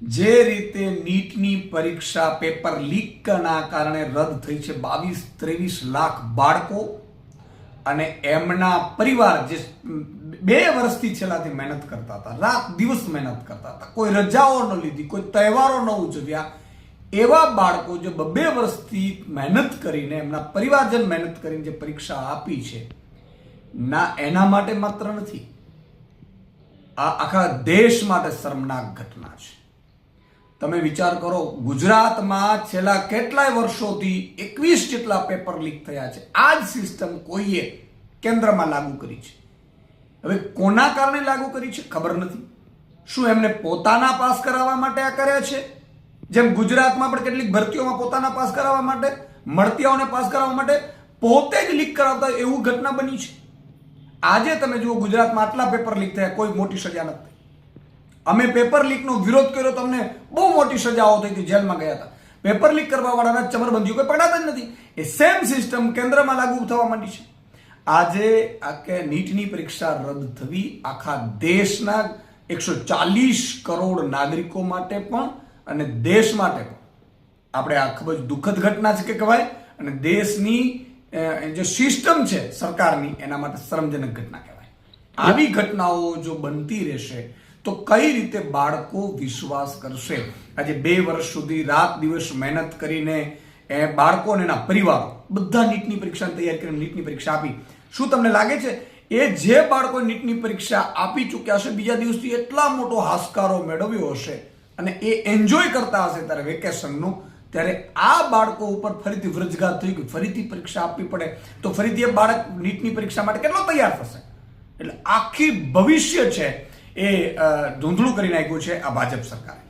જે રીતે નીટની પરીક્ષા પેપર લીકના કારણે રદ થઈ છે 22-23 લાખ બાળકો અને એમના પરિવાર જે 2 વર્ષથી છેલ્લાથી મહેનત કરતા હતા, રાત દિવસ મહેનત કરતા હતા, કોઈ રજાઓ ન લીધી, કોઈ તહેવારો ન ઉજવ્યા, એવા બાળકો જે 2 વર્ષથી મહેનત કરીને એમના પરિવારજન મહેનત કરીને જે પરીક્ષા આપી છે ના, એના માટે માત્ર નથી, આ આખા દેશ માટે શર્મનાક ઘટના છે. તમે વિચાર કરો, ગુજરાતમાં છેલ્લા કેટલાય વર્ષોથી 21 જેટલા પેપર લીક થયા છે. આ જ સિસ્ટમ કોઈએ કેન્દ્રમાં લાગુ કરી છે. હવે કોના કારણે લાગુ કરી છે ખબર નથી. શું એમને પોતાના પાસ કરાવવા માટે આ કર્યા છે? જેમ ગુજરાતમાં પણ કેટલીક ભરતીઓમાં પોતાના પાસ કરાવવા માટે, મળતિયાઓને પાસ કરાવવા માટે પોતે જ લીક કરાવતા એવું ઘટના બની છે. આજે તમે જુઓ, ગુજરાતમાં આટલા પેપર લીક થયા, કોઈ મોટી સજા નથી. અમે પેપર લીકનો વિરોધ કર્યો તો અમને બહુ મોટી સજાઓ થઈ હતી, જેલમાં ગયા હતા. પેપર લીક કરવા વાળાના ચમરબંધીઓ કોઈ પકડાતા જ નથી. એ સેમ સિસ્ટમ કેન્દ્રમાં લાગુ થવા માંડી છે. આજે આ નીટની પરીક્ષા રદ થવી આખા દેશના 140 કરોડ નાગરિકો માટે પણ અને દેશ માટે પણ આપણે આ ખૂબ જ દુઃખદ ઘટના છે કે કહેવાય, અને દેશની જે સિસ્ટમ છે સરકારની એના માટે શરમજનક ઘટના કહેવાય. આવી ઘટનાઓ જો બનતી રહેશે તો કઈ રીતે બાળકો વિશ્વાસ કરશે? આજે 2 વર્ષ સુધી રાત દિવસ મહેનત કરીને બાળકો અને એના પરિવારો બધા નીટની પરીક્ષાની તૈયારી કરીને નીટની પરીક્ષા આપી. શું તમને લાગે છે એ જે બાળકો નીટની પરીક્ષા આપી ચૂક્યા હશે, બીજા દિવસથી એટલા મોટો હાશકારો મેળવ્યો હશે અને એ એન્જોય કરતા હશે ત્યારે વેકેશનનું, ત્યારે આ બાળકો ઉપર ફરીથી વ્રજઘાત થઈ ગયું, ફરીથી પરીક્ષા આપવી પડે તો ફરીથી એ બાળક નીટની પરીક્ષા માટે કેટલો તૈયાર થશે? એટલે આખી ભવિષ્ય છે એ ધૂંધળું કરી નાખ્યું છે આ ભાજપ સરકારે.